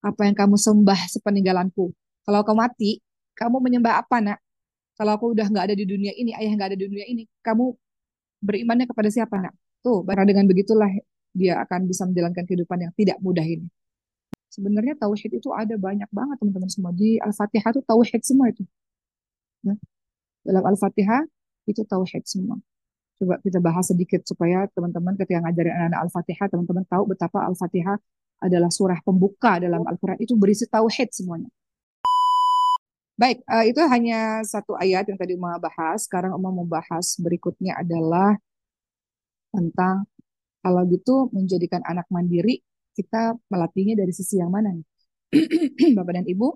Apa yang kamu sembah sepeninggalanku? Kalau kau mati, kamu menyembah apa, nak? Kalau aku udah nggak ada di dunia ini, ayah nggak ada di dunia ini, kamu berimannya kepada siapa, nak? Tuh, karena dengan begitulah dia akan bisa menjalankan kehidupan yang tidak mudah ini. Sebenarnya tauhid itu ada banyak banget teman-teman semua. Di Al-Fatihah itu tauhid semua itu. Nah, dalam Al-Fatihah itu tauhid semua. Coba kita bahas sedikit supaya teman-teman ketika ngajarin anak-anak Al-Fatihah, teman-teman tahu betapa Al-Fatihah adalah surah pembuka dalam Al-Quran. Itu berisi tauhid semuanya. Baik, itu hanya satu ayat yang tadi Uma bahas. Sekarang Uma mau bahas berikutnya adalah tentang kalau gitu menjadikan anak mandiri, kita melatihnya dari sisi yang mana nih? Bapak dan Ibu,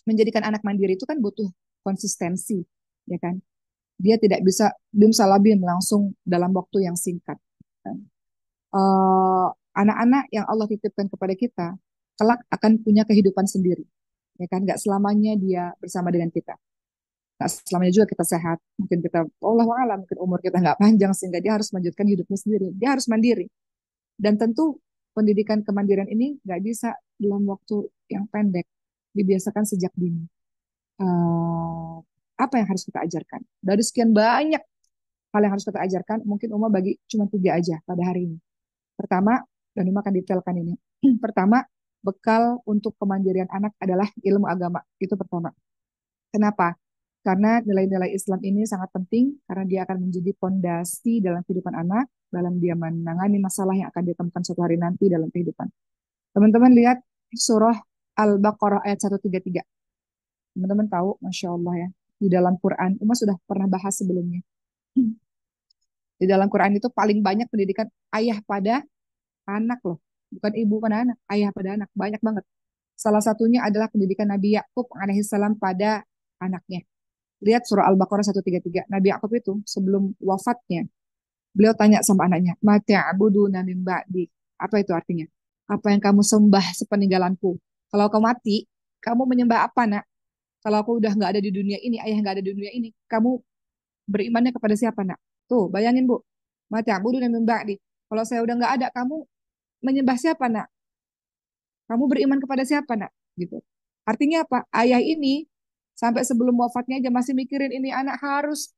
menjadikan anak mandiri itu kan butuh konsistensi, ya kan? Dia tidak bisa bim salabim langsung dalam waktu yang singkat. Eh, Anak-anak yang Allah titipkan kepada kita, kelak akan punya kehidupan sendiri, ya kan? Gak selamanya dia bersama dengan kita. Gak selamanya juga kita sehat. Mungkin kita, Allah alam, mungkin umur kita nggak panjang sehingga dia harus melanjutkan hidupnya sendiri. Dia harus mandiri. Dan tentu pendidikan kemandirian ini nggak bisa dalam waktu yang pendek. Dibiasakan sejak dini. Eh, Apa yang harus kita ajarkan? Dari sekian banyak hal yang harus kita ajarkan, mungkin Uma bagi cuma tiga aja pada hari ini. Pertama, dan Uma akan detailkan ini. Pertama, bekal untuk kemandirian anak adalah ilmu agama. Itu pertama. Kenapa? Karena nilai-nilai Islam ini sangat penting karena dia akan menjadi fondasi dalam kehidupan anak, dalam dia menangani masalah yang akan ditemukan suatu hari nanti dalam kehidupan. Teman-teman lihat surah Al-Baqarah ayat 133. Teman-teman tahu, Masya Allah ya, di dalam Quran, Umar sudah pernah bahas sebelumnya. Di dalam Quran itu paling banyak pendidikan ayah pada anak loh. Bukan ibu pada anak, ayah pada anak. Banyak banget. Salah satunya adalah pendidikan Nabi Yakub alaihissalam pada anaknya. Lihat surah Al-Baqarah 133. Nabi Yakub itu sebelum wafatnya, beliau tanya sama anaknya, "Mata abuduna min ba'di?" Apa itu artinya? Apa yang kamu sembah sepeninggalanku? Kalau kamu mati, kamu menyembah apa, nak? Kalau aku udah nggak ada di dunia ini, ayah nggak ada di dunia ini, kamu berimannya kepada siapa, nak? Tuh, bayangin, Bu. Mata abuduna min ba'di. Kalau saya udah nggak ada, kamu menyembah siapa, nak? Kamu beriman kepada siapa, nak? Gitu. Artinya apa? Ayah ini sampai sebelum wafatnya aja masih mikirin ini anak harus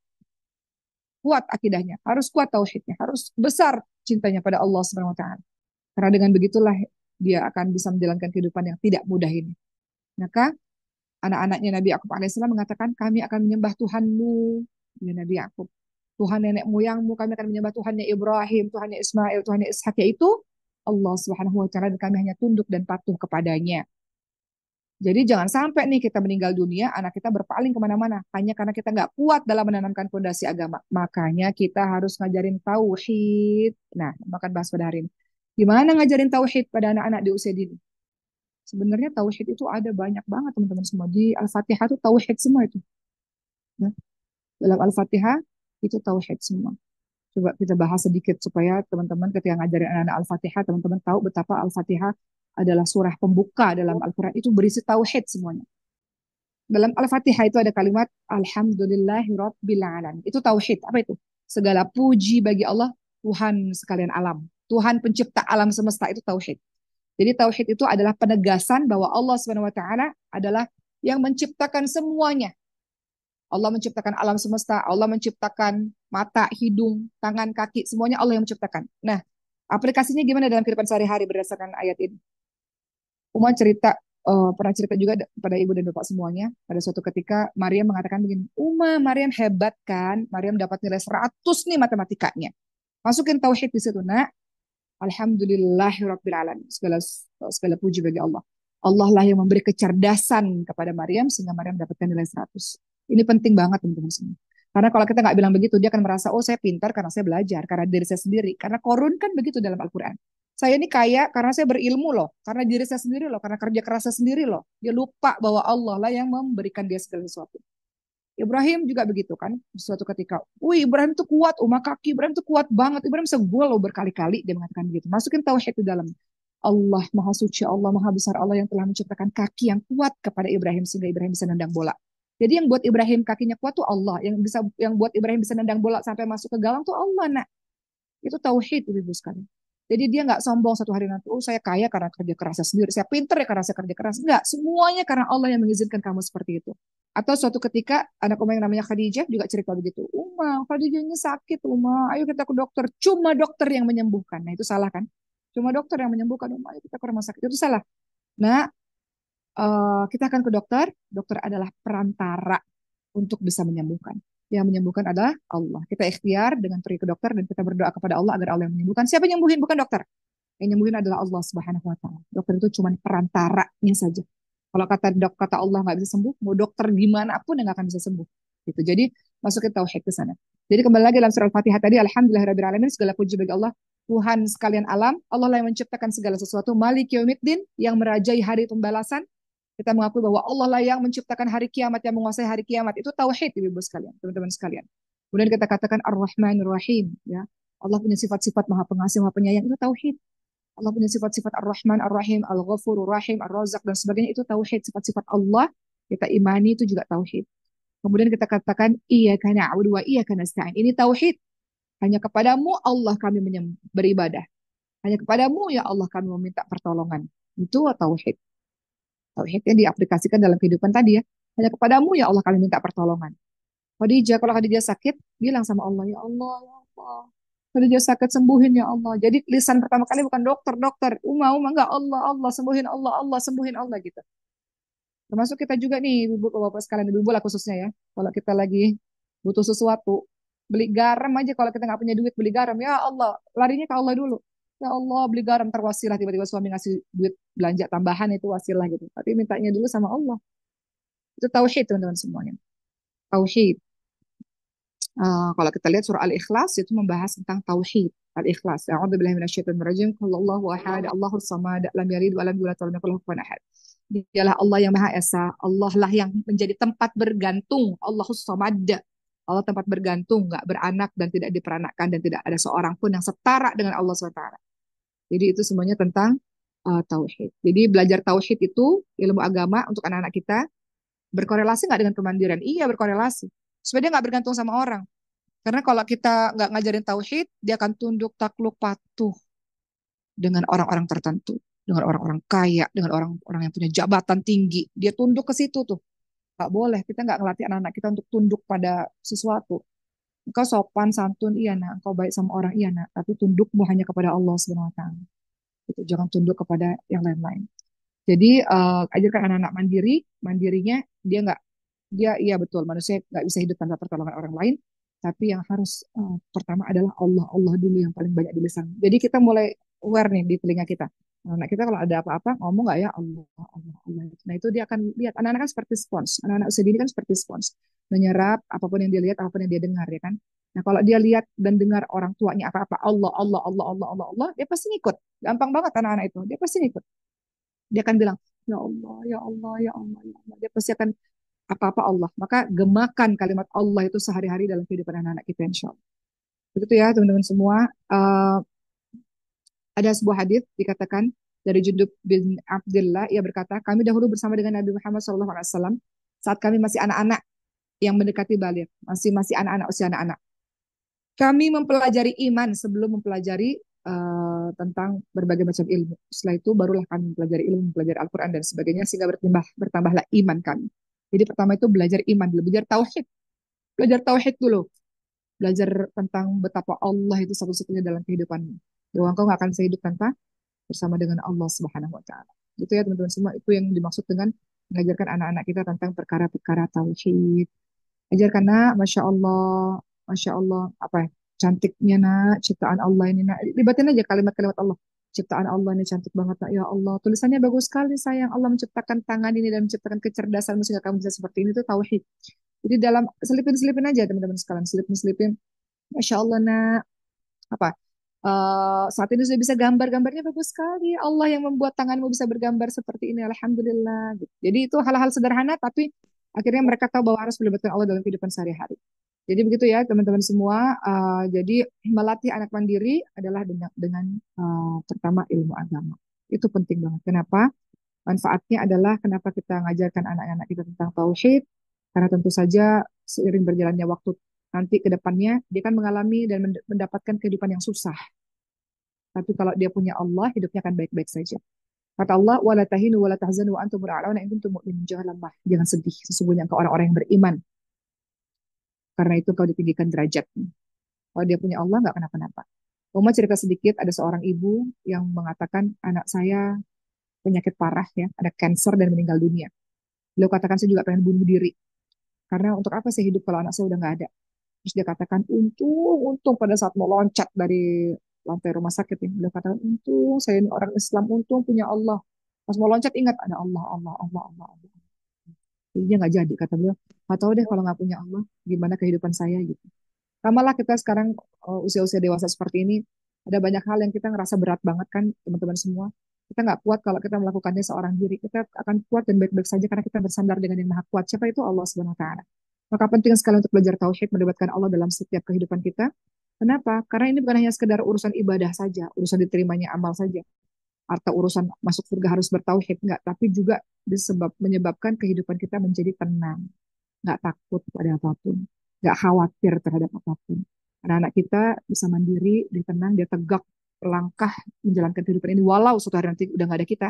kuat akidahnya, harus kuat tauhidnya, harus besar cintanya pada Allah Subhanahu wa taala. Karena dengan begitulah dia akan bisa menjalankan kehidupan yang tidak mudah ini. Maka anak-anaknya Nabi Yakub alaihissalam mengatakan, kami akan menyembah Tuhanmu, ya Nabi Yakub. Tuhan nenek moyangmu, kami akan menyembah Tuhannya Ibrahim, Tuhannya Ismail, Tuhannya Ishak, yaitu Allah Subhanahu wa taala, dan kami hanya tunduk dan patuh kepadanya. Jadi jangan sampai nih kita meninggal dunia, anak kita berpaling kemana-mana. Hanya karena kita nggak kuat dalam menanamkan fondasi agama. Makanya kita harus ngajarin tauhid. Nah, makan bahas pada hari ini. Gimana ngajarin tauhid pada anak-anak di usia dini? Sebenarnya tauhid itu ada banyak banget teman-teman semua. Di Al-Fatihah itu tauhid semua itu. Nah, dalam Al-Fatihah itu tauhid semua. Coba kita bahas sedikit supaya teman-teman ketika ngajarin anak-anak Al-Fatihah, teman-teman tahu betapa Al-Fatihah adalah surah pembuka dalam Al-Quran. Itu berisi tauhid semuanya. Dalam Al-Fatihah itu ada kalimat Alhamdulillahirabbil alamin. Itu tauhid. Apa itu? Segala puji bagi Allah, Tuhan sekalian alam. Tuhan pencipta alam semesta, itu tauhid. Jadi tauhid itu adalah penegasan bahwa Allah Subhanahu wa taala adalah yang menciptakan semuanya. Allah menciptakan alam semesta, Allah menciptakan mata, hidung, tangan, kaki, semuanya Allah yang menciptakan. Nah, aplikasinya gimana dalam kehidupan sehari-hari berdasarkan ayat ini? Umar cerita, pernah cerita juga pada ibu dan bapak semuanya. Pada suatu ketika Maryam mengatakan begini, Maryam hebat kan? Maryam dapat nilai 100 nih matematikanya. Masukin tauhid di situ, nak. Alhamdulillahirabbil alamin. Segala segala puji bagi Allah. Allah lah yang memberi kecerdasan kepada Maryam sehingga Maryam dapatkan nilai 100. Ini penting banget teman-teman semua. Karena kalau kita nggak bilang begitu, dia akan merasa, oh saya pintar karena saya belajar, karena diri saya sendiri. Karena korun kan begitu dalam Al-Quran. Saya ini kaya karena saya berilmu loh, karena diri saya sendiri loh, karena kerja keras saya sendiri loh. Dia lupa bahwa Allah lah yang memberikan dia segala sesuatu. Ibrahim juga begitu kan, suatu ketika, wih Ibrahim tuh kuat, kaki Ibrahim tuh kuat banget, Ibrahim bisa gol loh berkali-kali, dia mengatakan begitu. Masukin tauhid di dalam. Allah Maha Suci, Allah Maha Besar, Allah yang telah menciptakan kaki yang kuat kepada Ibrahim sehingga Ibrahim bisa nendang bola. Jadi yang buat Ibrahim kakinya kuat tuh Allah, yang buat Ibrahim bisa nendang bola sampai masuk ke gawang tuh Allah, nak. Itu tauhid Ibu sekalian. Jadi dia nggak sombong satu hari nanti, oh saya kaya karena kerja kerasnya sendiri, saya pinter ya karena saya kerja keras. Enggak, semuanya karena Allah yang mengizinkan kamu seperti itu. Atau suatu ketika anak Uma yang namanya Khadijah juga cerita begitu. Khadijah ini sakit, ayo kita ke dokter. Cuma dokter yang menyembuhkan. Nah itu salah kan? Cuma dokter yang menyembuhkan, ayo kita ke rumah sakit. Itu salah. Nah, kita akan ke dokter. Dokter adalah perantara untuk bisa menyembuhkan. Yang menyembuhkan adalah Allah. Kita ikhtiar dengan pergi ke dokter dan kita berdoa kepada Allah agar Allah yang menyembuhkan. Siapa yang menyembuhin? Bukan dokter. Yang nyembuhin adalah Allah Subhanahu wa taala. Dokter itu cuma perantaranya saja. Kalau kata Allah nggak bisa sembuh, mau dokter gimana pun nggak akan bisa sembuh. Gitu. Jadi masukin tauhid ke sana. Jadi kembali lagi dalam surah Al-Fatihah tadi, Alhamdulillahirabbil alamin, segala puji bagi Allah, Tuhan sekalian alam. Allah lah yang menciptakan segala sesuatu. Malik Yaumiddin, yang merajai hari pembalasan. Kita mengakui bahwa Allah lah yang menciptakan hari kiamat, yang menguasai hari kiamat. Itu tauhid, ibu-ibu sekalian, teman-teman sekalian. Kemudian kita katakan Ar-Rahmanir Rahim, ya. Allah punya sifat-sifat Maha Pengasih, Maha Penyayang. Itu tauhid. Allah punya sifat-sifat Ar-Rahman, Ar-Rahim, Al-Ghafur, Ar-Rahim, Ar-Razak, dan sebagainya. Itu tauhid. Sifat-sifat Allah kita imani, itu juga tauhid. Kemudian kita katakan iyyaka na'budu wa iyyaka nasta'in. Ini tauhid. Hanya kepadamu Allah kami beribadah. Hanya kepadamu ya Allah kami meminta pertolongan. Itu tauhid. Tauhid yang diaplikasikan dalam kehidupan tadi ya. Hanya kepadamu ya Allah kami minta pertolongan. Khadijah, kalau Khadijah sakit, bilang sama Allah, ya Allah, ya Allah. Khadijah sakit, sembuhin ya Allah. Jadi lisan pertama kali bukan dokter, dokter. Enggak, Allah, Allah, sembuhin Allah, Allah, sembuhin Allah gitu. Termasuk kita juga nih, ibu bapak sekalian, ibu lah khususnya ya. Kalau kita lagi butuh sesuatu, beli garam aja kalau kita nggak punya duit beli garam, ya Allah, larinya ke Allah dulu. Ya Allah, beli garam terwasilah, tiba-tiba suami ngasih duit belanja tambahan itu wasilah gitu. Tapi mintanya dulu sama Allah. Itu tauhid teman-teman semuanya. Tauhid. Kalau kita lihat surah Al-Ikhlas itu membahas tentang tauhid. Al-Ikhlas. A'udzubillahi minasyaitonirrajim. Allahu ahad, Allahus samad, lam yalid wa lam yulad wa lam yakul lahu kufuwan ahad. Dialah Allah yang Maha Esa. Allah lah yang menjadi tempat bergantung. Allahus samad. Allah tempat bergantung, nggak beranak dan tidak diperanakkan dan tidak ada seorang pun yang setara dengan Allah SWT. Jadi itu semuanya tentang tauhid. Jadi belajar tauhid itu ilmu agama untuk anak-anak kita berkorelasi nggak dengan kemandirian? Iya berkorelasi. Supaya dia nggak bergantung sama orang. Karena kalau kita nggak ngajarin tauhid, dia akan tunduk takluk patuh dengan orang-orang tertentu, dengan orang-orang kaya, dengan orang-orang yang punya jabatan tinggi. Dia tunduk ke situ tuh. Nggak boleh. Kita nggak ngelatih anak-anak kita untuk tunduk pada sesuatu. Engkau sopan, santun, iya nak. Engkau baik sama orang, iya nak. Tapi tundukmu hanya kepada Allah Subhanahu Wa Taala. Gitu. Jangan tunduk kepada yang lain-lain. Jadi ajarkan anak-anak mandiri, mandirinya dia nggak, dia iya betul manusia nggak bisa hidup tanpa pertolongan orang lain, tapi yang harus pertama adalah Allah, Allah dulu yang paling banyak di lisan. Jadi kita mulai aware nih di telinga kita. Anak kita kalau ada apa-apa ngomong nggak ya Allah, Allah, Allah. Nah itu dia akan lihat anak-anak kan seperti spons, anak-anak usia dini kan seperti spons, menyerap apapun yang dia lihat, apapun yang dia dengar ya kan. Nah kalau dia lihat dan dengar orang tuanya apa-apa Allah, Allah, Allah, Allah, Allah, Allah, dia pasti ngikut. Gampang banget anak-anak itu, dia pasti ngikut. Dia akan bilang, ya Allah, ya Allah, ya Allah, ya Allah. Dia pasti akan apa-apa Allah. Maka gemakan kalimat Allah itu sehari-hari dalam kehidupan anak-anak kita, insya Allah. Begitu ya, teman-teman semua. Uh, ada sebuah hadis dikatakan dari Jundub bin Abdullah, ia berkata, kami dahulu bersama dengan Nabi Muhammad SAW saat kami masih anak-anak yang mendekati balik, masih anak-anak, usia anak-anak. Kami mempelajari iman sebelum mempelajari tentang berbagai macam ilmu. Setelah itu barulah kami mempelajari ilmu, mempelajari Al-Quran dan sebagainya sehingga bertambahlah iman kami. Jadi pertama itu belajar iman dulu, belajar tauhid dulu, belajar tentang betapa Allah itu satu-satunya dalam kehidupanmu. Bahwa engkau nggak akan bisa hidup tanpa bersama dengan Allah Subhanahu Wa Taala. Itu ya teman-teman semua, itu yang dimaksud dengan mengajarkan anak-anak kita tentang perkara-perkara tauhid. Ajarkan nak, masya Allah, apa ya? Cantiknya nak, ciptaan Allah ini nak. Libatin aja kalimat-kalimat Allah. Ciptaan Allah ini cantik banget nak. Ya Allah, tulisannya bagus sekali sayang. Allah menciptakan tangan ini dan menciptakan kecerdasan sehingga kamu bisa seperti ini itu tauhid. Jadi dalam selipin-selipin aja teman-teman sekalian, selipin-selipin. Masya Allah nak, apa? Saat ini sudah bisa gambarnya bagus sekali. Allah yang membuat tanganmu bisa bergambar seperti ini. Alhamdulillah. Gitu. Jadi itu hal-hal sederhana, tapi akhirnya mereka tahu bahwa harus melibatkan Allah dalam kehidupan sehari-hari. Jadi begitu ya teman-teman semua. Jadi melatih anak mandiri adalah dengan pertama ilmu agama. Itu penting banget. Kenapa? Manfaatnya adalah kenapa kita mengajarkan anak-anak kita tentang tauhid. Karena tentu saja seiring berjalannya waktu nanti ke depannya dia akan mengalami dan mendapatkan kehidupan yang susah. Tapi kalau dia punya Allah, hidupnya akan baik-baik saja. Kata Allah, wala tahinu wala tahzanu wa antum a'launa in kuntum mu'minin. Jangan lemah, jangan sedih. Sesungguhnya engkau orang-orang yang beriman. Karena itu kau ditinggikan derajatnya. Kalau dia punya Allah, nggak kenapa-napa. Uma cerita sedikit, ada seorang ibu yang mengatakan, anak saya penyakit parah ya, ada kanker dan meninggal dunia. Beliau katakan, saya juga pengen bunuh diri. Karena untuk apa saya hidup kalau anak saya udah nggak ada? Terus dia katakan, untung pada saat mau loncat dari lantai rumah sakit ya. Beliau katakan, untung saya ini orang Islam, untung punya Allah. Pas mau loncat ingat ada Allah, Allah, Allah, Allah, Allah. Jadi dia nggak jadi, kata beliau. Nggak tahu deh kalau nggak punya Allah, gimana kehidupan saya gitu. Samalah kita sekarang usia-usia dewasa seperti ini, ada banyak hal yang kita ngerasa berat banget kan, teman-teman semua. Kita nggak kuat kalau kita melakukannya seorang diri. Kita akan kuat dan baik-baik saja karena kita bersandar dengan yang maha kuat. Siapa itu? Allah Subhanahu Wa Taala. Maka penting sekali untuk belajar tauhid, melibatkan Allah dalam setiap kehidupan kita. Kenapa? Karena ini bukan hanya sekedar urusan ibadah saja, urusan diterimanya amal saja, atau urusan masuk surga harus bertauhid, enggak, tapi juga menyebabkan kehidupan kita menjadi tenang, nggak takut pada apapun, nggak khawatir terhadap apapun. Anak-anak kita bisa mandiri, dia tenang, dia tegak langkah menjalankan kehidupan ini, walau suatu hari nanti udah nggak ada kita,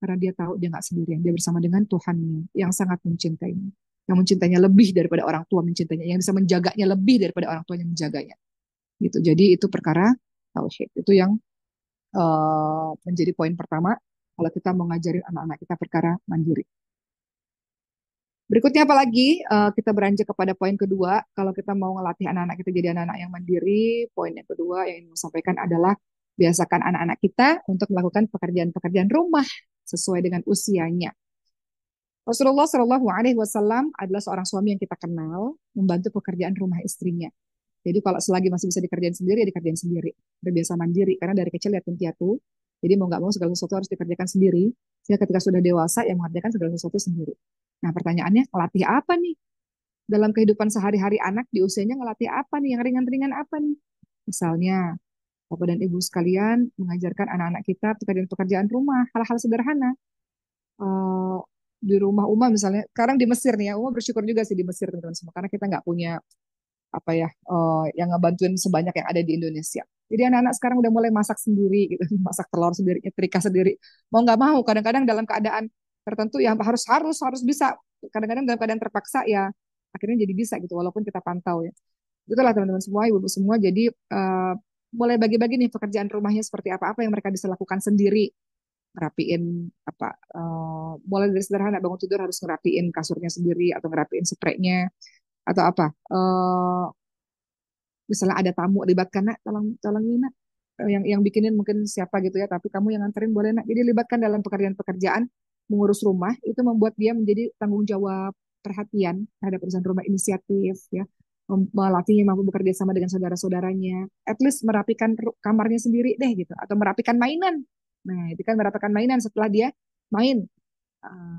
karena dia tahu dia nggak sendirian, dia bersama dengan Tuhannya yang sangat mencintainya, yang mencintainya lebih daripada orang tua mencintainya, yang bisa menjaganya lebih daripada orang tua yang menjaganya. Gitu. Jadi itu perkara tauhid. Itu yang menjadi poin pertama kalau kita mengajari anak-anak kita perkara mandiri. Berikutnya apalagi kita beranjak kepada poin kedua, kalau kita mau ngelatih anak-anak kita jadi anak-anak yang mandiri, poin yang kedua yang ingin saya sampaikan adalah biasakan anak-anak kita untuk melakukan pekerjaan-pekerjaan rumah sesuai dengan usianya. Rasulullah Shallallahu Alaihi Wasallam adalah seorang suami yang kita kenal membantu pekerjaan rumah istrinya. Jadi kalau selagi masih bisa dikerjain sendiri, ya dikerjain sendiri. Berbiasa mandiri, karena dari kecil lihat piatu. Jadi mau nggak mau segala sesuatu harus dikerjakan sendiri. Sehingga ketika sudah dewasa, ya mengerjakan segala sesuatu sendiri. Nah pertanyaannya, ngelatih apa nih? Dalam kehidupan sehari-hari anak di usianya ngelatih apa nih? Yang ringan-ringan apa nih? Misalnya, Bapak dan Ibu sekalian mengajarkan anak-anak kita pekerjaan-pekerjaan rumah, hal-hal sederhana. Eh, di rumah Uma misalnya, sekarang di Mesir nih ya, Uma bersyukur juga sih di Mesir teman-teman semua, karena kita nggak punya apa ya yang ngebantuin sebanyak yang ada di Indonesia. Jadi anak-anak sekarang udah mulai masak sendiri gitu, masak telur sendiri, nyetrika sendiri. Mau nggak mau, kadang-kadang dalam keadaan tertentu ya harus harus harus bisa. Kadang-kadang dalam keadaan terpaksa ya akhirnya jadi bisa gitu, walaupun kita pantau ya. Itulah teman-teman semua, ibu-ibu semua. Jadi mulai bagi-bagi nih pekerjaan rumahnya seperti apa-apa yang mereka bisa lakukan sendiri. Ngerapiin apa, mulai dari sederhana bangun tidur harus ngerapiin kasurnya sendiri atau ngerapiin spraynya atau apa, misalnya ada tamu libatkan nak, tolong tolong ini nak. Yang bikinin mungkin siapa gitu ya, tapi kamu yang nganterin boleh nak. Jadi libatkan dalam pekerjaan-pekerjaan mengurus rumah, itu membuat dia menjadi tanggung jawab, perhatian terhadap urusan rumah, inisiatif ya, melatihnya mampu bekerja sama dengan saudara-saudaranya, at least merapikan kamarnya sendiri deh gitu, atau merapikan mainan. Nah itu kan merapikan mainan setelah dia main.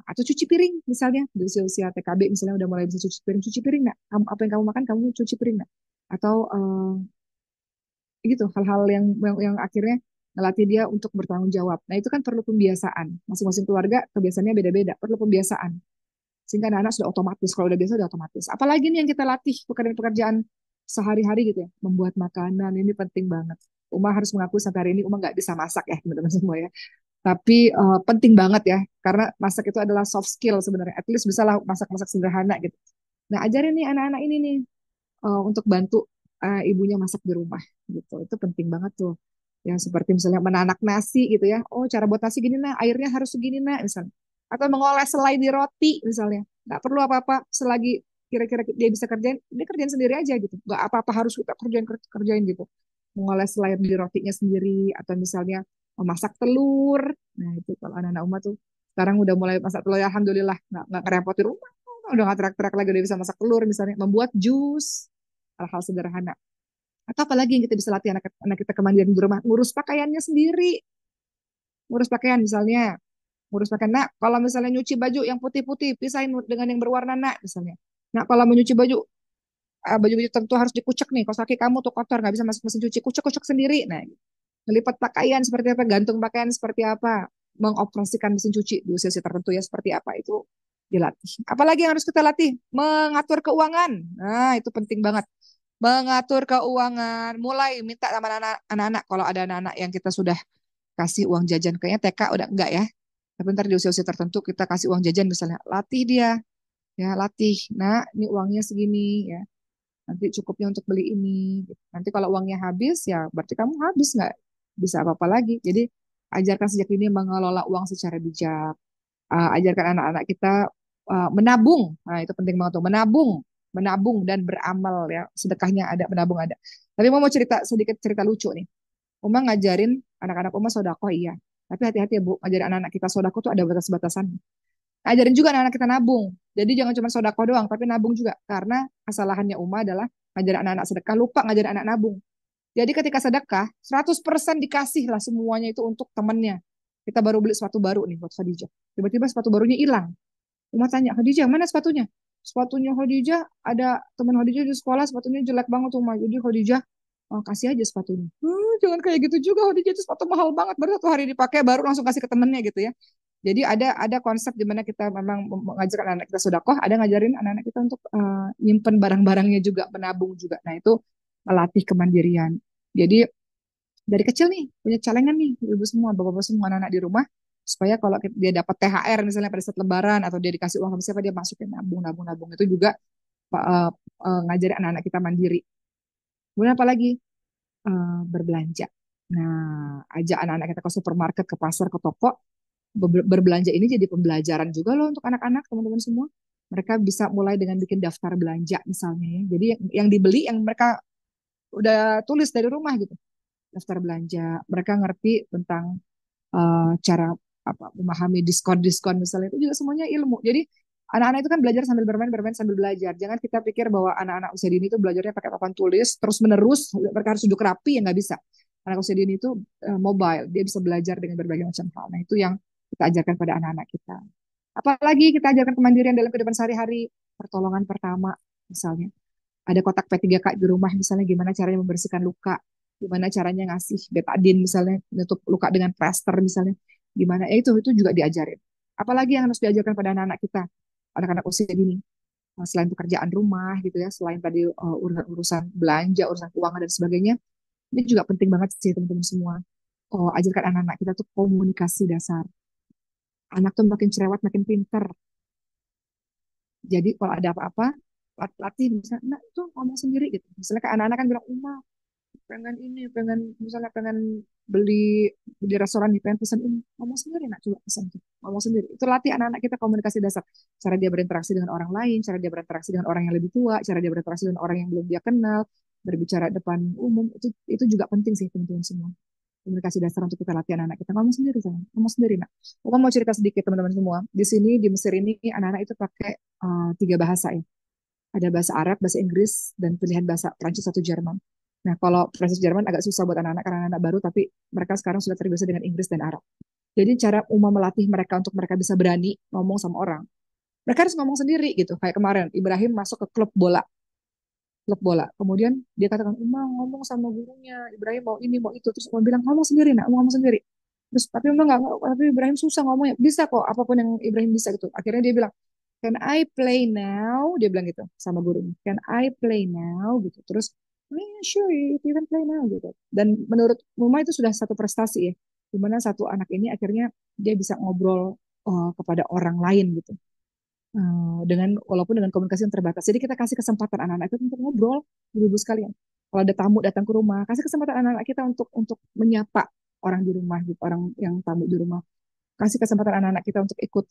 Atau cuci piring misalnya di usia-usia TKB misalnya udah mulai bisa cuci piring nak, kamu apa yang kamu makan kamu cuci piring nak, atau gitu hal-hal yang akhirnya ngelatih dia untuk bertanggung jawab. Nah itu kan perlu pembiasaan, masing-masing keluarga kebiasaannya beda-beda, perlu pembiasaan sehingga anak-anak sudah otomatis, kalau udah biasa udah otomatis. Apalagi nih yang kita latih pekerjaan-pekerjaan sehari-hari gitu ya, membuat makanan ini penting banget. Uma harus mengaku sampai hari ini Uma nggak bisa masak ya teman-teman semua ya, tapi penting banget ya, karena masak itu adalah soft skill sebenarnya. At least bisa lah masak-masak sederhana gitu. Nah, ajarin nih anak-anak ini nih untuk bantu ibunya masak di rumah gitu. Itu penting banget tuh. Yang seperti misalnya menanak nasi gitu ya. Oh, cara buat nasi gini nah, airnya harus segini nah, misalnya. Atau mengoles selai di roti misalnya. Nggak perlu apa-apa selagi kira-kira dia bisa kerjain, dia kerjain sendiri aja gitu. Nggak apa-apa harus kita kerjain gitu. Mengoles selai di rotinya sendiri, atau misalnya memasak telur. Nah, itu kalau anak-anak Uma tuh sekarang udah mulai masak telur ya, alhamdulillah nggak ngerepotin rumah, udah nggak teriak-teriak lagi, udah bisa masak telur misalnya, membuat jus, hal-hal sederhana. Atau apalagi yang kita bisa latih anak kita kemandirian di rumah, ngurus pakaiannya sendiri, ngurus pakaian misalnya, ngurus pakaian. Nah, kalau misalnya nyuci baju yang putih-putih, pisahin dengan yang berwarna nak misalnya. Nah, kalau mau nyuci baju, baju-baju tentu harus dikucek nih. Kalau kaki kamu tuh kotor, nggak bisa masuk mesin cuci, kucek-kucek sendiri. Nah, melipat pakaian seperti apa, gantung pakaian seperti apa, mengoperasikan mesin cuci di usia tertentu ya seperti apa, itu dilatih. Apalagi yang harus kita latih? Mengatur keuangan. Nah, itu penting banget. mengatur keuangan, mulai minta sama anak-anak. Kalau ada anak-anak yang kita sudah kasih uang jajan, kayaknya TK udah enggak ya. Tapi ntar di usia-usia tertentu kita kasih uang jajan misalnya, latih dia, ya latih. Nah, ini uangnya segini ya. Nanti cukupnya untuk beli ini. Nanti kalau uangnya habis ya berarti kamu habis nggak bisa apa-apa lagi. Jadi ajarkan sejak ini mengelola uang secara bijak. Ajarkan anak-anak kita menabung. Nah, itu penting banget tuh, menabung, menabung dan beramal ya. Sedekahnya ada, menabung ada. Tapi mau cerita sedikit cerita lucu nih. Uma ngajarin anak-anak Uma sodako iya. Tapi hati-hati ya Bu, ngajarin anak-anak kita sodako tuh ada batas-batasan. Ajarin juga anak-anak kita nabung. Jadi jangan cuma sodako doang, tapi nabung juga. Karena kesalahannya Uma adalah ngajarin anak-anak sedekah, lupa ngajarin anak nabung. Jadi ketika sedekah, 100% dikasih lah semuanya itu untuk temennya. Kita baru beli sepatu baru nih buat Khadijah. Tiba-tiba sepatu barunya hilang. Uma tanya, Khadijah, mana sepatunya? Sepatunya Khadijah, ada teman Khadijah di sekolah, sepatunya jelek banget Uma. Jadi Khadijah, oh, kasih aja sepatunya. Jangan kayak gitu juga, Khadijah itu sepatu mahal banget. Baru 1 hari dipakai, baru langsung kasih ke temennya gitu ya. Jadi ada konsep di mana kita memang mengajarkan anak kita sedekah, ada ngajarin anak-anak kita untuk nyimpen barang-barangnya juga, menabung juga. Nah, itu melatih kemandirian. Jadi dari kecil nih punya celengan nih ibu semua, bapak-bapak semua anak-anak di rumah supaya kalau dia dapat THR misalnya pada saat Lebaran atau dia dikasih uang sama siapa dia masukin nabung, nabung, nabung itu juga ngajarin anak-anak kita mandiri. Kemudian apa lagi? Berbelanja. Nah, ajak anak-anak kita ke supermarket, ke pasar, ke toko, berbelanja ini jadi pembelajaran juga loh untuk anak-anak, teman-teman semua. Mereka bisa mulai dengan bikin daftar belanja misalnya ya. Jadi yang dibeli yang mereka udah tulis dari rumah gitu. Daftar belanja. Mereka ngerti tentang cara apa memahami diskon-diskon misalnya itu juga semuanya ilmu. Jadi anak-anak itu kan belajar sambil bermain, bermain sambil belajar. Jangan kita pikir bahwa anak-anak usia dini itu belajarnya pakai papan tulis terus menerus, mereka harus duduk rapi ya nggak bisa. Anak usia dini itu mobile, dia bisa belajar dengan berbagai macam hal. Nah itu yang kita ajarkan pada anak-anak kita. Apalagi kita ajarkan kemandirian dalam kehidupan sehari-hari, pertolongan pertama misalnya. Ada kotak P3K di rumah misalnya gimana caranya membersihkan luka, gimana caranya ngasih betadine misalnya untuk luka dengan plester misalnya. Gimana itu juga diajarin. Apalagi yang harus diajarkan pada anak-anak kita, anak-anak usia dini. Selain pekerjaan rumah gitu ya, selain tadi urusan belanja, urusan keuangan dan sebagainya, ini juga penting banget sih teman-teman semua. Ajarkan anak-anak kita tuh komunikasi dasar. Anak tuh makin cerewet, makin pinter. Jadi kalau ada apa-apa, latih misalnya, nah itu ngomong sendiri gitu. Misalnya kayak anak-anak kan bilang, Uma, pengen ini, pengen misalnya pengen beli di restoran nih, pengen pesan ini, ngomong sendiri nak, coba pesan tuh, ngomong sendiri. Itu latih anak-anak kita komunikasi dasar. Cara dia berinteraksi dengan orang lain, cara dia berinteraksi dengan orang yang lebih tua, cara dia berinteraksi dengan orang yang belum dia kenal, berbicara depan umum, itu juga penting sih teman-teman semua. Komunikasi dasar untuk kita latih anak-anak kita ngomong sendiri sayang, ngomong sendiri nak. Aku mau cerita sedikit teman-teman semua. Di sini di Mesir ini anak-anak itu pakai 3 bahasa ya. Ada bahasa Arab, bahasa Inggris, dan pilihan bahasa Prancis atau Jerman. Nah, kalau Prancis Jerman agak susah buat anak-anak karena anak baru, tapi mereka sekarang sudah terbiasa dengan Inggris dan Arab. Jadi cara melatih mereka untuk mereka bisa berani ngomong sama orang. Mereka harus ngomong sendiri gitu. Kayak kemarin, Ibrahim masuk ke klub bola. Klub bola. Kemudian dia katakan, ngomong sama gurunya. Ibrahim mau ini, mau itu. Terus Uma bilang, ngomong sendiri, nak. Ngomong sendiri. Terus, tapi Uma nggak, tapi Ibrahim susah ngomongnya. Bisa kok, apapun yang Ibrahim bisa gitu. Akhirnya dia bilang, Can I play now? Dia bilang gitu sama gurunya. Can I play now? Gitu. Terus, yeah, sure, you can play now gitu. Dan menurut Mama itu sudah satu prestasi ya. Dimana satu anak ini akhirnya dia bisa ngobrol kepada orang lain gitu. Dengan walaupun dengan komunikasi yang terbatas. Jadi kita kasih kesempatan anak-anak itu untuk ngobrol, ibu-ibu sekalian. Kalau ada tamu datang ke rumah, kasih kesempatan anak-anak kita untuk menyapa orang di rumah, gitu, orang yang tamu di rumah. Kasih kesempatan anak-anak kita untuk ikut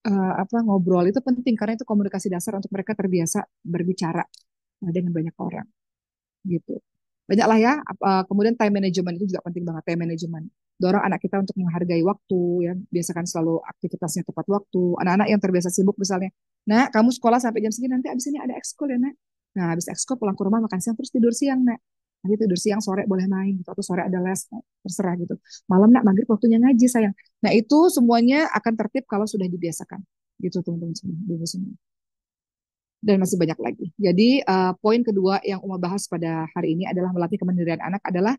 apa ngobrol itu penting karena itu komunikasi dasar untuk mereka terbiasa berbicara dengan banyak orang gitu. Banyak lah ya. Kemudian time management itu juga penting banget, time management. Dorong anak kita untuk menghargai waktu ya, biasakan selalu aktivitasnya tepat waktu. Anak-anak yang terbiasa sibuk misalnya, nah kamu sekolah sampai jam segini nanti abis ini ada ekskul ya nak. Nah abis ekskul pulang ke rumah makan siang terus tidur siang nak. Nanti tidur siang sore boleh main gitu atau sore ada les nah, terserah gitu. Malam nak maghrib waktunya ngaji sayang. Nah itu semuanya akan tertib kalau sudah dibiasakan gitu teman-teman semua dan masih banyak lagi. Jadi poin kedua yang Uma bahas pada hari ini adalah melatih kemandirian anak adalah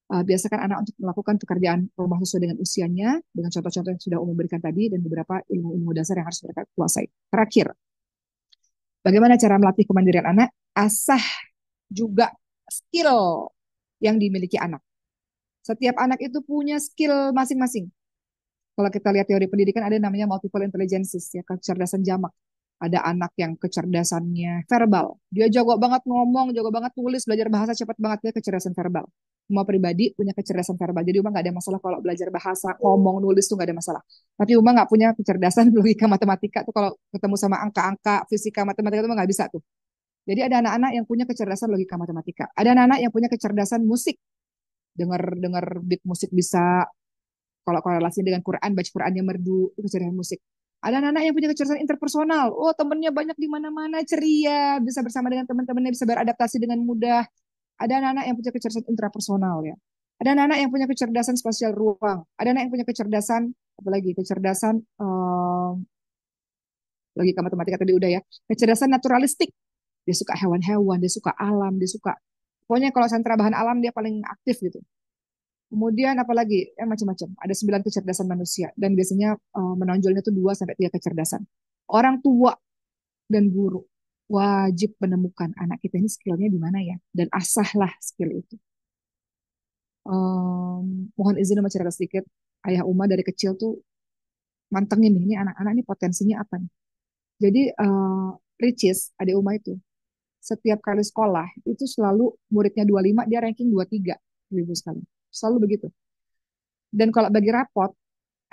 biasakan anak untuk melakukan pekerjaan rumah sesuai dengan usianya, dengan contoh-contoh yang sudah Uma berikan tadi dan beberapa ilmu-ilmu dasar yang harus mereka kuasai. Terakhir, bagaimana cara melatih kemandirian anak? Asah juga skill yang dimiliki anak. Setiap anak itu punya skill masing-masing. Kalau kita lihat teori pendidikan ada namanya multiple intelligences ya, kecerdasan jamak. Ada anak yang kecerdasannya verbal. Dia jago banget ngomong, jago banget tulis, belajar bahasa cepat banget dia kecerdasan verbal. Uma pribadi punya kecerdasan verbal. Jadi Uma nggak ada masalah kalau belajar bahasa, ngomong, nulis tuh nggak ada masalah. Tapi Uma nggak punya kecerdasan logika matematika tuh kalau ketemu sama angka-angka, fisika, matematika itu nggak bisa tuh. Jadi ada anak-anak yang punya kecerdasan logika matematika. Ada anak-anak yang punya kecerdasan musik, dengar-dengar beat musik bisa, kalau korelasinya dengan Quran, baca Qurannya merdu, itu kecerdasan musik. Ada anak-anak yang punya kecerdasan interpersonal. Oh, temennya banyak di mana-mana, ceria, bisa bersama dengan teman-temannya, bisa beradaptasi dengan mudah. Ada anak-anak yang punya kecerdasan intrapersonal ya. Ada anak-anak yang punya kecerdasan spasial ruang. Ada anak yang punya kecerdasan, apalagi kecerdasan logika matematika tadi udah ya. Kecerdasan naturalistik. Dia suka hewan-hewan, dia suka alam, dia suka pokoknya kalau sentra bahan alam dia paling aktif gitu. Kemudian apalagi macam-macam. Ada 9 kecerdasan manusia dan biasanya menonjolnya tuh 2 sampai 3 kecerdasan. Orang tua dan guru wajib menemukan anak kita ini skillnya di mana ya dan asahlah skill itu. Mohon izin sama cerita sedikit. Ayah Uma dari kecil tuh mantengin nih, ini anak-anak ini potensinya apa nih. Jadi Ricis, adik Uma itu, setiap kali sekolah itu selalu muridnya 25, dia ranking 23, ibu sekali. Selalu begitu. Dan kalau bagi rapot,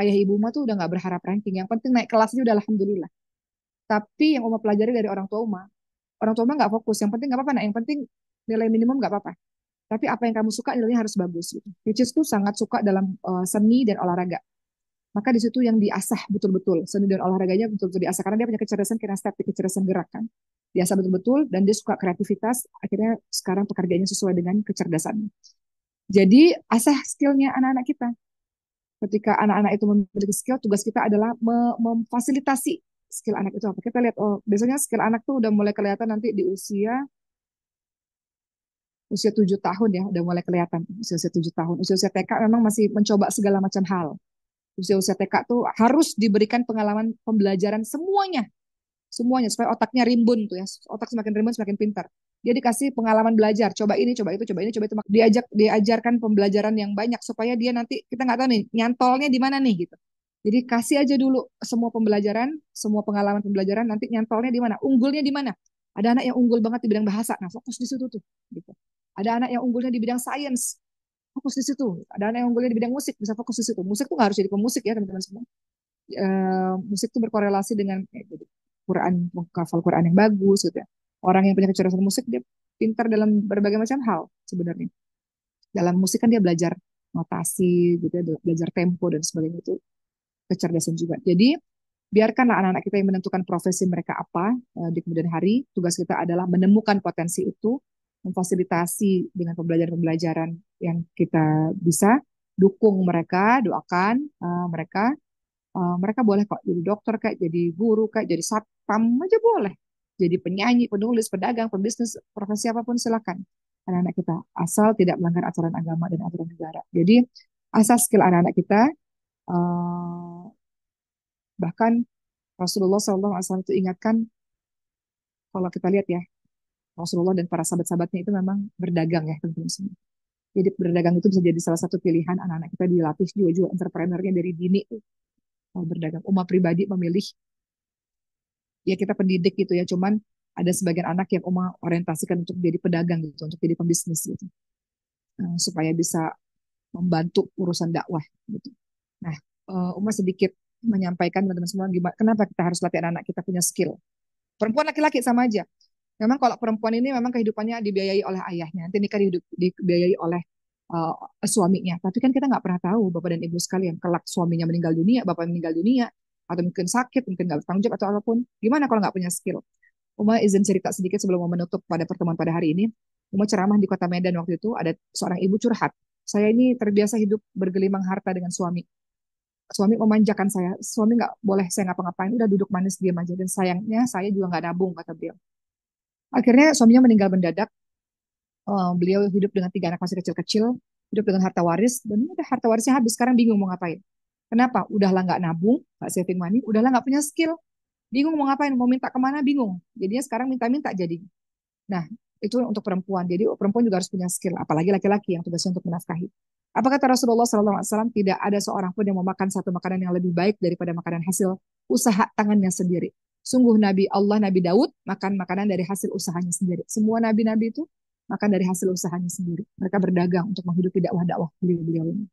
ayah ibu Uma tuh udah nggak berharap ranking. Yang penting naik kelasnya udah alhamdulillah. Tapi yang Uma pelajari dari orang tua Uma nggak fokus. Yang penting nggak apa-apa, nah yang penting nilai minimum nggak apa-apa. Tapi apa yang kamu suka nilainya harus bagus gitu. Which is tuh sangat suka dalam seni dan olahraga. Maka di situ yang diasah betul-betul. Seni dan olahraganya betul-betul diasah. Karena dia punya kecerdasan kinestetik, kecerdasan gerak kan. Diasah betul-betul dan dia suka kreativitas. Akhirnya sekarang pekerjaannya sesuai dengan kecerdasannya. Jadi asah skillnya anak-anak kita. Ketika anak-anak itu memiliki skill, tugas kita adalah memfasilitasi skill anak itu apa. Kita lihat, oh biasanya skill anak tuh udah mulai kelihatan nanti di usia usia 7 tahun ya, udah mulai kelihatan usia-usia 7 tahun. Usia-usia TK memang masih mencoba segala macam hal. Usia-usia TK tuh harus diberikan pengalaman pembelajaran semuanya, semuanya supaya otaknya rimbun tuh ya. Otak semakin rimbun semakin pintar. Dia dikasih pengalaman belajar, coba ini, coba itu, coba ini, coba itu. Diajarkan pembelajaran yang banyak supaya dia nanti kita nggak tahu nih nyantolnya di mana nih gitu. Jadi kasih aja dulu semua pembelajaran, semua pengalaman pembelajaran, nanti nyantolnya di mana, unggulnya di mana. Ada anak yang unggul banget di bidang bahasa, nah fokus di situ tuh. Gitu. Ada anak yang unggulnya di bidang sains, fokus di situ. Ada anak yang unggulnya di bidang musik, bisa fokus di situ. Musik tuh nggak harus jadi pemusik ya teman-teman semua. Musik tuh berkorelasi dengan jadi Quran, menghafal Quran yang bagus gitu ya. Orang yang punya kecerdasan musik dia pintar dalam berbagai macam hal sebenarnya. Dalam musik kan dia belajar notasi gitu ya, belajar tempo dan sebagainya itu kecerdasan juga. Jadi biarkanlah anak-anak kita yang menentukan profesi mereka apa di kemudian hari. Tugas kita adalah menemukan potensi itu, memfasilitasi dengan pembelajaran-pembelajaran yang kita bisa, dukung mereka, doakan mereka. Mereka boleh kok jadi dokter, kayak jadi guru, kayak jadi satpam aja boleh. Jadi penyanyi, penulis, pedagang, pembisnis, profesi apapun silakan. Anak-anak kita asal tidak melanggar aturan agama dan aturan negara. Jadi asas skill anak-anak kita eh, bahkan Rasulullah SAW itu ingatkan, kalau kita lihat ya, Rasulullah dan para sahabat-sahabatnya itu memang berdagang ya teman-teman semua. Jadi berdagang itu bisa jadi salah satu pilihan anak-anak kita dilatih juga entrepreneurnya dari dini berdagang. Umat pribadi memilih ya kita pendidik gitu ya, cuman ada sebagian anak yang Umat orientasikan untuk jadi pedagang gitu, untuk jadi pembisnis gitu, supaya bisa membantu urusan dakwah gitu. Nah, Umat sedikit menyampaikan teman-teman semua gimana, kenapa kita harus latih anak-anak kita punya skill. Perempuan laki-laki sama aja. Memang kalau perempuan ini memang kehidupannya dibiayai oleh ayahnya, nanti nikah dibiayai oleh suaminya. Tapi kan kita nggak pernah tahu Bapak dan Ibu sekalian, kelak suaminya meninggal dunia, Bapak meninggal dunia, atau mungkin sakit, mungkin nggak bertanggung jawab atau apapun. Gimana kalau nggak punya skill? Uma izin cerita sedikit sebelum mau menutup pada pertemuan pada hari ini. Uma ceramah di Kota Medan waktu itu, ada seorang ibu curhat. Saya ini terbiasa hidup bergelimang harta dengan suami. Suami memanjakan saya. Suami nggak boleh saya ngapa-ngapain, udah duduk manis diam aja. Dan sayangnya saya juga nggak nabung, kata beliau. Akhirnya suaminya meninggal mendadak. Beliau hidup dengan 3 anak masih kecil-kecil, hidup dengan harta waris, dan udah harta warisnya habis. Sekarang bingung mau ngapain. Kenapa? Udahlah nggak nabung, nggak saving money, udahlah nggak punya skill. Bingung mau ngapain, mau minta kemana, bingung. Jadinya sekarang minta-minta jadi. Nah, Itu untuk perempuan. Jadi perempuan juga harus punya skill, apalagi laki-laki yang tugasnya untuk menafkahi. Apa kata Rasulullah SAW? Tidak ada seorang pun yang memakan satu makanan yang lebih baik daripada makanan hasil usaha tangannya sendiri. Sungguh Nabi Allah, Nabi Daud makan makanan dari hasil usahanya sendiri. Semua nabi-nabi itu makan dari hasil usahanya sendiri. Mereka berdagang untuk menghidupi dakwah-dakwah beliau-beliau ini.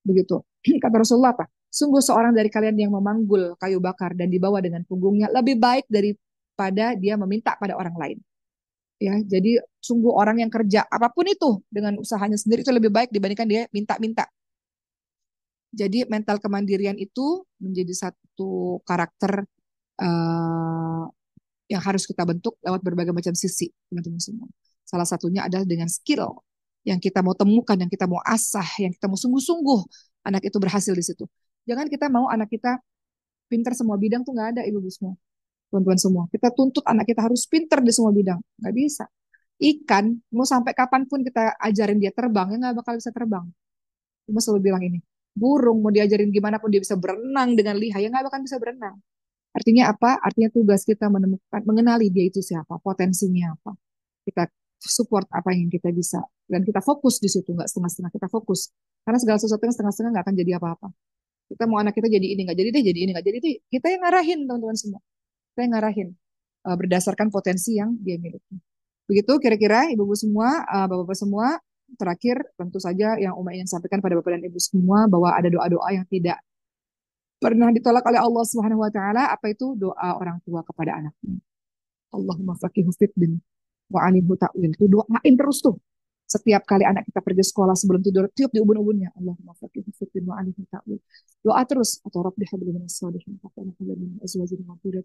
Begitu. Kata Rasulullah apa? Sungguh seorang dari kalian yang memanggul kayu bakar dan dibawa dengan punggungnya lebih baik daripada dia meminta pada orang lain. Ya, jadi sungguh orang yang kerja apapun itu dengan usahanya sendiri itu lebih baik dibandingkan dia minta-minta. Jadi mental kemandirian itu menjadi satu karakter uh, yang harus kita bentuk lewat berbagai macam sisi, teman-teman semua. Salah satunya adalah dengan skill yang kita mau temukan, yang kita mau asah, yang kita mau sungguh-sungguh anak itu berhasil di situ. Jangan kita mau anak kita pintar semua bidang tuh nggak ada, ibu-ibu semua, teman-teman semua. Kita tuntut anak kita harus pintar di semua bidang, nggak bisa. Ikan, mau sampai kapanpun kita ajarin dia terbang, ya nggak bakal bisa terbang. Cuma selalu bilang ini, burung mau diajarin gimana pun dia bisa berenang dengan lihai, ya nggak bakal bisa berenang. Artinya apa? Artinya tugas kita menemukan, mengenali dia itu siapa, potensinya apa. Kita support apa yang kita bisa. Dan kita fokus di situ, nggak setengah-setengah, kita fokus. Karena segala sesuatu yang setengah-setengah nggak akan jadi apa-apa. Kita mau anak kita jadi ini, nggak jadi deh, jadi ini, nggak jadi deh. Kita yang ngarahin, teman-teman semua. Kita yang ngarahin, berdasarkan potensi yang dia miliki. Begitu kira-kira ibu-ibu semua, bapak-bapak semua, terakhir tentu saja yang Uma ingin sampaikan pada bapak dan ibu semua bahwa ada doa-doa yang tidak pernah ditolak oleh Allah Subhanahu wa taala. Apa itu? Doa orang tua kepada anaknya. Allahumma faqihu fiddin wa alimhu ta'wil. Itu doain terus tuh. Setiap kali anak kita pergi sekolah sebelum tidur, tiup di ubun-ubunnya. Allahumma faqihu fiddin wa alimhu ta'wil. Doa terus. Atau Rabbi habli minas shalihin.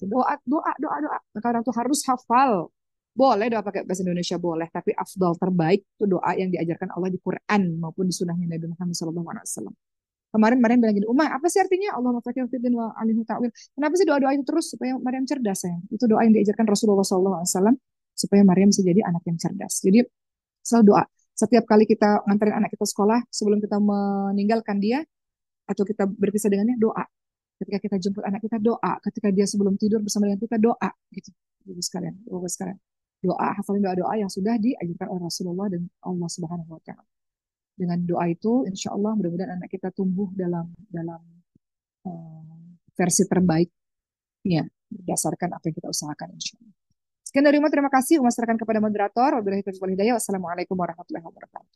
Doa, doa, doa, doa. Maka orang tuh harus hafal. Boleh doa pakai bahasa Indonesia boleh, tapi afdal terbaik itu doa yang diajarkan Allah di Quran maupun di sunnahnya Nabi Muhammad SAW. Kemarin Maryam bilang gini, Umar, apa sih artinya Allah mafakir fiddin wa alihu ta'wil? Kenapa sih doa-doa itu terus supaya Maryam cerdas ya? Itu doa yang diajarkan Rasulullah SAW supaya Maryam bisa jadi anak yang cerdas. Jadi selalu doa. Setiap kali kita nganterin anak kita sekolah, sebelum kita meninggalkan dia atau kita berpisah dengannya, doa. Ketika kita jemput anak kita, doa. Ketika dia sebelum tidur bersama dengan kita, doa. Gitu. Ibu sekalian, Bapak sekalian. Doa, hafalin doa-doa yang sudah diajarkan oleh Rasulullah dan Allah Subhanahu wa Ta'ala. Dengan doa itu, insya Allah mudah-mudahan anak kita tumbuh dalam dalam versi terbaiknya berdasarkan apa yang kita usahakan, insya Allah. Sekian dari Umar, terima kasih. Umar serahkan kepada moderator. Wabillahi taufiq wal hidayah. Wassalamualaikum warahmatullahi wabarakatuh.